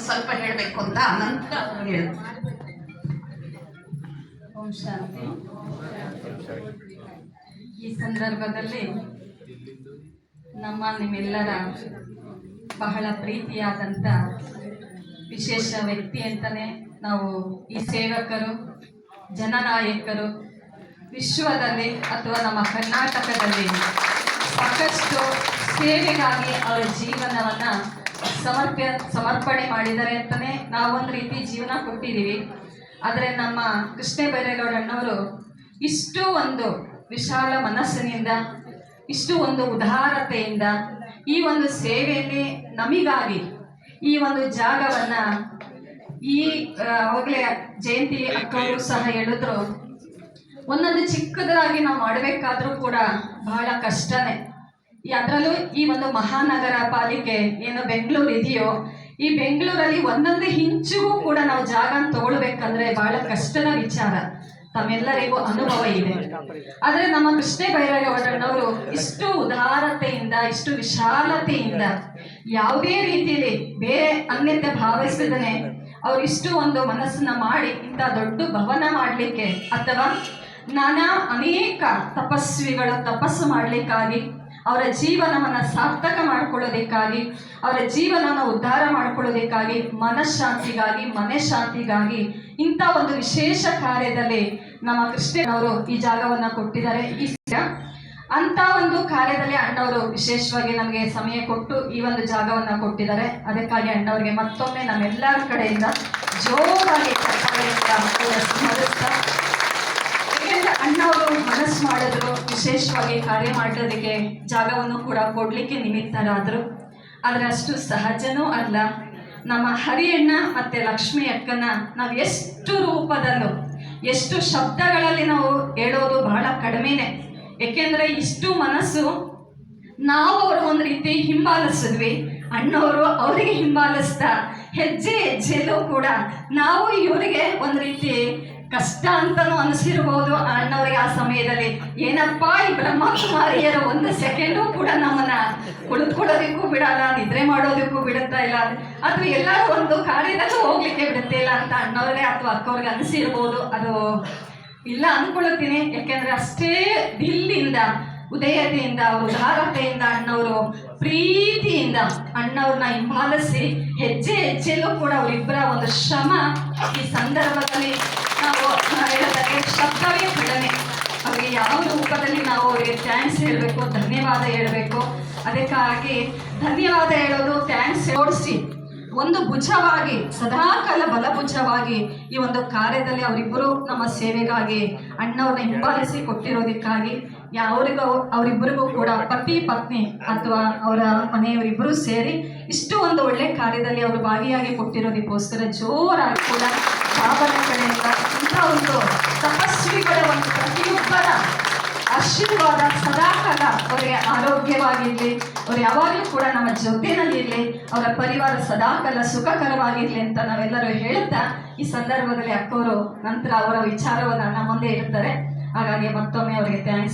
ಸ್ವಲ್ಪ ಹೇಳಬೇಕು ಅಂತ ಅನಂತ ಹೇಳು. ಓಂ ಶಾಂತಿ. ಈ ಸಂದರ್ಭದಲ್ಲಿ ನಿಮ್ಮೆಲ್ಲರ ಬಹಳ ಪ್ರೀತಿಯಾದಂಥ ವಿಶೇಷ ವ್ಯಕ್ತಿ ಅಂತಲೇ ನಾವು ಈ ಸೇವಕರು, ಜನನಾಯಕರು ವಿಶ್ವದಲ್ಲಿ ಅಥವಾ ನಮ್ಮ ಕರ್ನಾಟಕದಲ್ಲಿ ಸಾಕಷ್ಟು ಸೇವೆಗಾಗಿ ಅವರ ಜೀವನವನ್ನು ಸಮರ್ಪಣೆ ಮಾಡಿದ್ದಾರೆ ಅಂತಲೇ ನಾವೊಂದು ರೀತಿ ಜೀವನ ಕೊಟ್ಟಿದ್ದೀವಿ. ಆದರೆ ನಮ್ಮ ಕೃಷ್ಣ ಬೈರೇಗೌಡಣ್ಣವರು ಇಷ್ಟು ಒಂದು ವಿಶಾಲ ಮನಸ್ಸಿನಿಂದ, ಇಷ್ಟು ಒಂದು ಉದಾರತೆಯಿಂದ ಈ ಒಂದು ಸೇವೆಯಲ್ಲಿ ನಮಗಾಗಿ ಈ ಒಂದು ಜಾಗವನ್ನು ಅವಾಗಲೇ ಜಯಂತಿ ಅಕ್ಕವರು ಸಹ ಹೇಳಿದ್ರು, ಒಂದೊಂದು ಚಿಕ್ಕದಾಗಿ ನಾವು ಮಾಡಬೇಕಾದ್ರೂ ಕೂಡ ಬಹಳ ಕಷ್ಟನೇ. ಅದರಲ್ಲೂ ಈ ಒಂದು ಮಹಾನಗರ ಪಾಲಿಕೆ ಏನು ಬೆಂಗಳೂರು ಇದೆಯೋ, ಈ ಬೆಂಗಳೂರಲ್ಲಿ ಒಂದೊಂದು ಇಂಚಿಗೂ ಕೂಡ ನಾವು ಜಾಗ ತಗೊಳ್ಬೇಕಂದ್ರೆ ಬಹಳ ಕಷ್ಟದ ವಿಚಾರ. ತಮ್ಮೆಲ್ಲರಿಗೂ ಅನುಭವ ಇದೆ. ಆದರೆ ನಮ್ಮ ಕೃಷ್ಣ ಬೈರೇಗೌಡಣ್ಣವರು ಇಷ್ಟು ಉದಾರತೆಯಿಂದ, ಇಷ್ಟು ವಿಶಾಲತೆಯಿಂದ, ಯಾವುದೇ ರೀತಿಯಲ್ಲಿ ಬೇರೆ ಅನ್ಯತೆ ಭಾವಿಸಿದನೆ ಅವ್ರು ಇಷ್ಟು ಒಂದು ಮನಸ್ಸನ್ನ ಮಾಡಿ ಇಂಥ ದೊಡ್ಡ ಭವನ ಮಾಡಲಿಕ್ಕೆ, ಅಥವಾ ಅನೇಕ ತಪಸ್ವಿಗಳು ತಪಸ್ಸು ಮಾಡಲಿಕ್ಕಾಗಿ, ಅವರ ಜೀವನವನ್ನು ಸಾರ್ಥಕ ಮಾಡ್ಕೊಳ್ಳೋದಕ್ಕಾಗಿ, ಅವರ ಜೀವನವನ್ನು ಉದ್ಧಾರ ಮಾಡ್ಕೊಳ್ಳೋದಕ್ಕಾಗಿ, ಮನಃಶಾಂತಿಗಾಗಿ, ಮನೆ ಶಾಂತಿಗಾಗಿ ಇಂಥ ಒಂದು ವಿಶೇಷ ಕಾರ್ಯದಲ್ಲಿ ನಮ್ಮ ಕೃಷ್ಣನವರು ಈ ಜಾಗವನ್ನು ಕೊಟ್ಟಿದ್ದಾರೆ. ಅಂಥ ಒಂದು ಕಾರ್ಯದಲ್ಲಿ ಅಣ್ಣವರು ವಿಶೇಷವಾಗಿ ನಮಗೆ ಸಮಯ ಕೊಟ್ಟು ಈ ಒಂದು ಜಾಗವನ್ನು ಕೊಟ್ಟಿದ್ದಾರೆ. ಅದಕ್ಕಾಗಿ ಅಣ್ಣವರಿಗೆ ಮತ್ತೊಮ್ಮೆ ನಮ್ಮೆಲ್ಲರ ಕಡೆಯಿಂದ ಜೋರಾಗಿ ಸ್ಮರಿಸ್ತಾ, ಯಾಕೆಂದರೆ ಅಣ್ಣವರು ಮನಸ್ಸು ಮಾಡಿದ್ರು, ವಿಶೇಷವಾಗಿ ಕಾರ್ಯ ಮಾಡೋದಕ್ಕೆ ಜಾಗವನ್ನು ಕೂಡ ಕೊಡಲಿಕ್ಕೆ ನಿಮಿತ್ತರಾದರು. ಆದರೆ ಅಷ್ಟು ಸಹಜನೂ ಅಲ್ಲ. ನಮ್ಮ ಹರಿಯಣ್ಣ ಮತ್ತು ಲಕ್ಷ್ಮಿ ಅಕ್ಕನ ನಾವು ಎಷ್ಟು ರೂಪದಲ್ಲೂ, ಎಷ್ಟು ಶಬ್ದಗಳಲ್ಲಿ ನಾವು ಹೇಳೋದು ಬಹಳ ಕಡಿಮೆನೇ. ಏಕೆಂದರೆ ಇಷ್ಟು ಮನಸ್ಸು ನಾವು ಅವರು ಒಂದು ರೀತಿ ಹಿಂಬಾಲಿಸಿದ್ವಿ, ಅಣ್ಣವರು ಅವರಿಗೆ ಹಿಂಬಾಲಿಸ್ತಾ ಹೆಜ್ಜೆ ಹೆಜ್ಜೆಯಲ್ಲೂ ಕೂಡ ನಾವು ಇವರಿಗೆ ಒಂದು ರೀತಿ ಕಷ್ಟ ಅಂತಲೂ ಅನಿಸಿರ್ಬೋದು. ಅಣ್ಣವರಿಗೆ ಆ ಸಮಯದಲ್ಲಿ ಏನಪ್ಪ ಈ ಬ್ರಹ್ಮಕುಮಾರಿಯರು ಒಂದು ಸೆಕೆಂಡು ಕೂಡ ನಮ್ಮನ್ನ ಕುಳಿತುಕೊಳ್ಳೋದಕ್ಕೂ ಬಿಡಲ್ಲ, ನಿದ್ರೆ ಮಾಡೋದಕ್ಕೂ ಬಿಡುತ್ತಾ ಇಲ್ಲ, ಅಥವಾ ಎಲ್ಲರೂ ಒಂದು ಕಾರ್ಯದಲ್ಲೂ ಹೋಗ್ಲಿಕ್ಕೆ ಬಿಡುತ್ತೆ ಇಲ್ಲ ಅಂತ ಅಣ್ಣವ್ರಿಗೆ ಅಥವಾ ಅಕ್ಕವ್ರಿಗೆ ಅನಿಸಿರ್ಬೋದು. ಅದು ಇಲ್ಲ ಅಂದ್ಕೊಳ್ತೀನಿ. ಯಾಕೆಂದರೆ ಅಷ್ಟೇ ದಿಲ್ಲಿಂದ, ಉದಯತೆಯಿಂದ, ಉದಾರತೆಯಿಂದ ಅಣ್ಣವರು ಪ್ರೀತಿಯಿಂದ ಅಣ್ಣವ್ರನ್ನ ಹಿಂಬಾಲಿಸಿ ಹೆಜ್ಜೆ ಹೆಜ್ಜೆಲ್ಲೂ ಕೂಡ ಅವರಿಬ್ಬರ ಒಂದು ಶ್ರಮ ಈ ಸಂದರ್ಭದಲ್ಲಿ ನಾವು ಹೇಳೋದಕ್ಕೆ ಶಬ್ದವೇ ಕಡಿಮೆ. ಅವರಿಗೆ ಯಾವ ರೂಪದಲ್ಲಿ ನಾವು ಅವರಿಗೆ ಥ್ಯಾಂಕ್ಸ್ ಹೇಳಬೇಕು, ಧನ್ಯವಾದ ಹೇಳಬೇಕು. ಅದಕ್ಕಾಗಿ ಧನ್ಯವಾದ ಹೇಳೋದು, ಥ್ಯಾಂಕ್ಸ್ ಓಡಿಸಿ ಒಂದು ಭುಜವಾಗಿ, ಸದಾಕಾಲ ಬಲಭುಜವಾಗಿ ಈ ಒಂದು ಕಾರ್ಯದಲ್ಲಿ ಅವರಿಬ್ಬರು ನಮ್ಮ ಸೇವೆಗಾಗಿ ಅಣ್ಣವ್ರನ್ನ ಹಿಂಬಾಲಿಸಿ ಕೊಟ್ಟಿರೋದಕ್ಕಾಗಿ ಅವರಿಬ್ಬರಿಗೂ ಕೂಡ ಪತಿ ಪತ್ನಿ ಅಥವಾ ಅವರ ಮನೆಯವರಿಬ್ಬರು ಸೇರಿ ಇಷ್ಟು ಒಂದು ಒಳ್ಳೆ ಕಾರ್ಯದಲ್ಲಿ ಅವರು ಭಾಗಿಯಾಗಿ ಕೊಟ್ಟಿರೋದಕ್ಕೋಸ್ಕರ ಜೋರಾಗಿ ಕೂಡ ಭಾವನೆ ಕಡೆಯಿಂದ ಇಂಥ ಒಂದು ತಪಸ್ವಿಗಳ ಒಂದು ಪ್ರತಿಯೊಬ್ಬರ ಆಶೀರ್ವಾದ ಸದಾಕಾಲ ಅವರಿಗೆ ಆರೋಗ್ಯವಾಗಿರಲಿ, ಅವ್ರು ಯಾವಾಗಲೂ ಕೂಡ ನಮ್ಮ ಜೊತೆಯಲ್ಲಿ ಇರಲಿ, ಅವರ ಪರಿವಾರ ಸದಾಕಾಲ ಸುಖಕರವಾಗಿರಲಿ ಅಂತ ನಾವೆಲ್ಲರೂ ಹೇಳುತ್ತಾ ಈ ಸಂದರ್ಭದಲ್ಲಿ ಅಕ್ಕವರು ನಂತರ ಅವರ ವಿಚಾರವನ್ನು ನಮ್ಮ ಮುಂದೆ ಇಡ್ತಾರೆ. ಹಾಗಾಗಿ ಮತ್ತೊಮ್ಮೆ ಅವರಿಗೆ ಥ್ಯಾಂಕ್ಸ್.